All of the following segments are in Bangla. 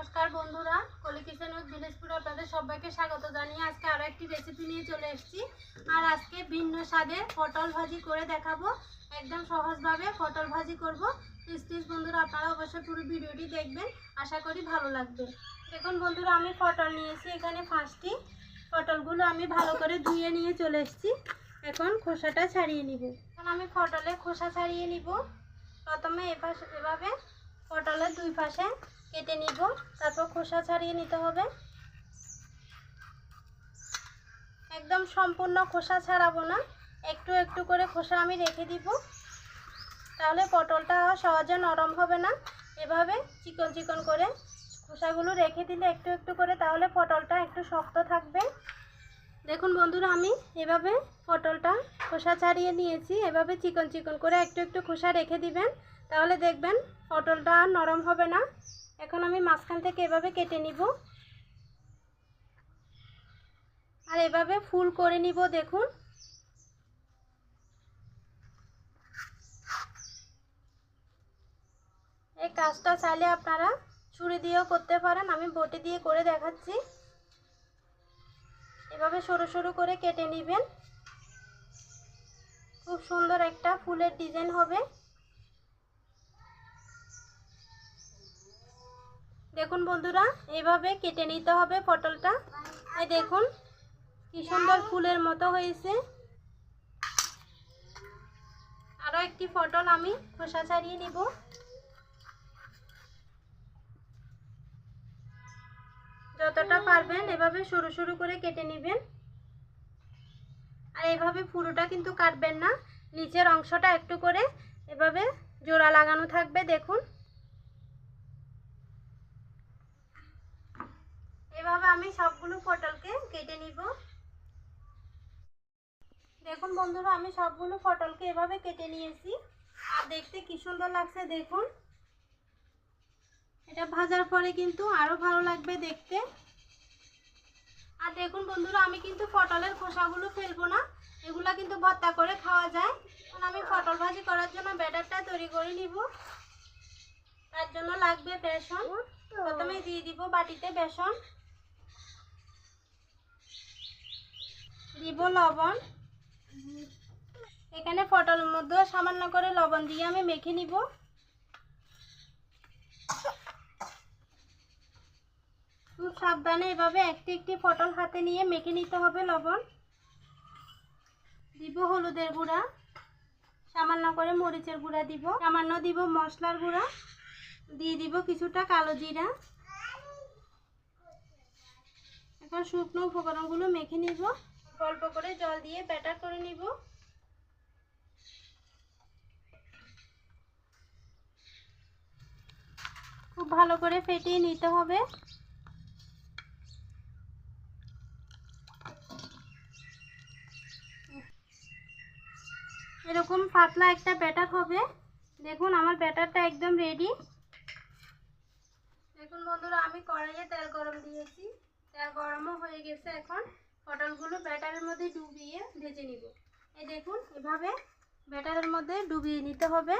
নমস্কার বন্ধুরা, কলি কিচেন উইথ ভিলেজপুর আপনাদের সবাইকে স্বাগত জানিয়ে আজকে আরো একটি রেসিপি নিয়ে চলে এসেছি। আর আজকে ভিন্ন স্বাদে পটল ভাজি করে দেখাবো। একদম সহজভাবে পটল ভাজি করব। প্লিজ বন্ধুরা আপনারা অবশ্যই পুরো ভিডিওটি দেখবেন, আশা করি ভালো লাগবে। দেখুন বন্ধুরা, আমি পটল নিয়েছি এখানে 5টি। পটলগুলো আমি ভালো করে ধুয়ে নিয়ে চলে এসেছি। এখন খোসাটা ছাড়িয়ে নিব। এখন আমি পটলের খোসা ছাড়িয়ে নিব। প্রথমে এভাবে পটলের দুই পাশে কেটে নিব, তারপর খোসা ছাড়িয়ে নিতে হবে। একদম সম্পূর্ণ খোসা ছাড়াবো না, একটু একটু করে খোসা আমি রেখে দিব, তাহলে পটলটা সহজে নরম হবে না। এভাবে চিকন চিকন করে খোসাগুলো রেখে দিলে একটু একটু করে, তাহলে পটলটা একটু শক্ত থাকবে। দেখুন বন্ধুরা, আমি এভাবে পটলটা খোসা ছাড়িয়ে নিয়েছি। এভাবে চিকন চিকন করে একটু একটু খোসা রেখে দিবেন, তাহলে দেখবেন পটলটা আর নরম হবে না। এখন আমি মাঝখান থেকে এভাবে কেটে নিব আর এভাবে ফুল করে নিব। দেখুন এই কাজটা চাইলে আপনারা ছুরি দিয়েও করতে পারেন, আমি বটি দিয়ে করে দেখাচ্ছি। এভাবে সরু সরু করে কেটে নেবেন, খুব সুন্দর একটা ফুলের ডিজাইন হবে। দেখুন বন্ধুরা, এইভাবে কেটে নিতে হবে পটলটা। এই দেখুন কি সুন্দর ফুলের মতো হয়েছে। আরো একটি পটল আমি খোসা ছাড়িয়ে নিব। যতটা পারবেন এভাবে সরু সরু করে কেটে নেবেন। আর এইভাবে পুরোটা কিন্তু কাটবেন না, নিচের অংশটা একটু করে এভাবে জোড়া লাগানো থাকবে। দেখুন এভাবে আমি সবগুলো পটলকে কেটে নিব। দেখুন বন্ধুরা, আমি সবগুলো পটলকে এভাবে কেটে নিয়েছি। আর দেখতে কি সুন্দর লাগছে দেখুন। এটা ভাজার পরে কিন্তু আরো ভালো লাগবে দেখতে। আর দেখুন বন্ধুরা, আমি কিন্তু পটলের খোসাগুলো ফেলবো না, এগুলা কিন্তু ভর্তা করে খাওয়া যায়। এখন আমি পটল ভাজি করার জন্য ব্যাটারটা তৈরি করে নিব। তার জন্য লাগবে বেসন। প্রথমে দিয়ে দিব বাটিতে বেসন, দিব লবণ। এখানে পটলের মধ্যে সামান্য করে লবণ দিয়ে আমি মেখে নিব। খুব সাবধানে এভাবে একটি একটি পটল হাতে নিয়ে মেখে নিতে হবে লবণ। দিব হলুদের গুঁড়া, সামান্য করে মরিচের গুঁড়া দিব, সামান্য দিব মশলার গুঁড়া, দিয়ে দিব কিছুটা কালো জিরা। এখন শুকনো উপকরণগুলো মেখে নিব, অল্প করে জল দিয়ে ব্যাটার করে নিব। খুব ভালো করে ফেটিয়ে নিতে হবে। এরকম পাতলা একটা ব্যাটার হবে। দেখুন আমার ব্যাটারটা একদম রেডি। দেখুন বন্ধুরা, আমি কড়াইয়ে তেল গরম দিয়েছি, তেল গরমও হয়ে গেছে। এখন পটলগুলো ব্যাটারের মধ্যে ডুবিয়ে ভেজে নিব। এই দেখুন এভাবে ব্যাটারের মধ্যে ডুবিয়ে নিতে হবে।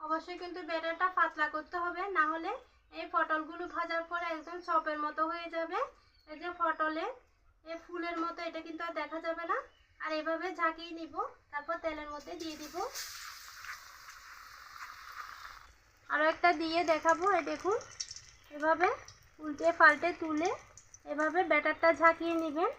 অবশ্যই কিন্তু ব্যাটারটা পাতলা করতে হবে, না হলে এই পটলগুলো ভাজার পরে একদম চপের মতো হয়ে যাবে। এই যে পটলে এই ফুলের মতো, এটা কিন্তু আর দেখা যাবে না। আর এভাবে ঝাঁকিয়ে নিব, তারপর তেলের মধ্যে দিয়ে দিব। আরও একটা দিয়ে দেখাবো। এই দেখুন এভাবে উল্টে পাল্টে তুলে এভাবে ব্যাটারটা ঝাঁকিয়ে নেবেন।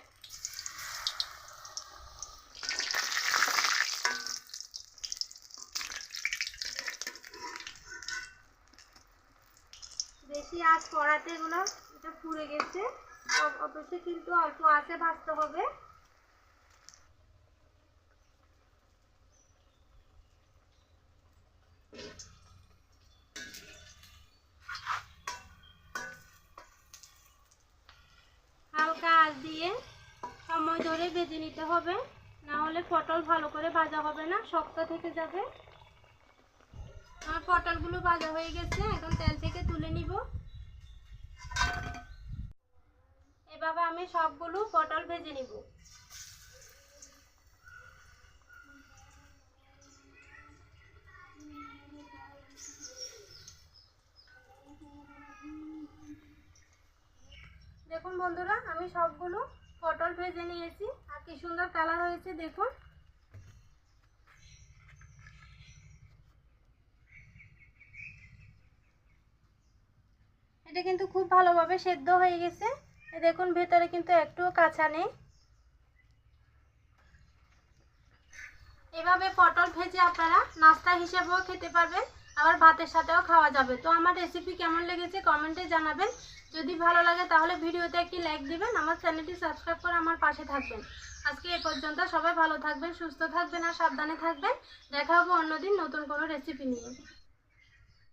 বেশি আঁচ কড়াতে এগুলো এটা পুড়ে গেছে, অবশ্যই কিন্তু অল্প আঁচে ভাজতে হবে। হালকা আঁচ দিয়ে সময় ধরে ভেজে নিতে হবে, না হলে পটল ভালো করে ভাজা হবে না, শক্ত থেকে যাবে। আমার পটলগুলো ভাজা হয়ে গেছে, এখন তেল থেকে তুলে নিব। এভাবে আমি সবগুলো পটল ভেজে নিব। দেখুন বন্ধুরা, আমি সবগুলো পটল ভেজে নিয়েছি আর কি সুন্দর কালার হয়েছে দেখুন। এটা কিন্তু খুব ভালোভাবে সেদ্ধ হয়ে গেছে। দেখুন ভেতরে কিন্তু একটুও কাঁচা নেই। এভাবে পটল ভেজে আপনারা নাস্তা হিসেবেও খেতে পারবেন, আবার ভাতের সাথেও খাওয়া যাবে। তো আমার রেসিপি কেমন লেগেছে কমেন্টে জানাবেন। যদি ভালো লাগে তাহলে ভিডিওতে একটি লাইক দিবেন, আমার চ্যানেলটি সাবস্ক্রাইব করে আমার পাশে থাকবেন। আজকে এ পর্যন্ত। সবাই ভালো থাকবেন, সুস্থ থাকবেন আর সাবধানে থাকবেন। দেখা হবে অন্যদিন নতুন কোনো রেসিপি নিয়ে।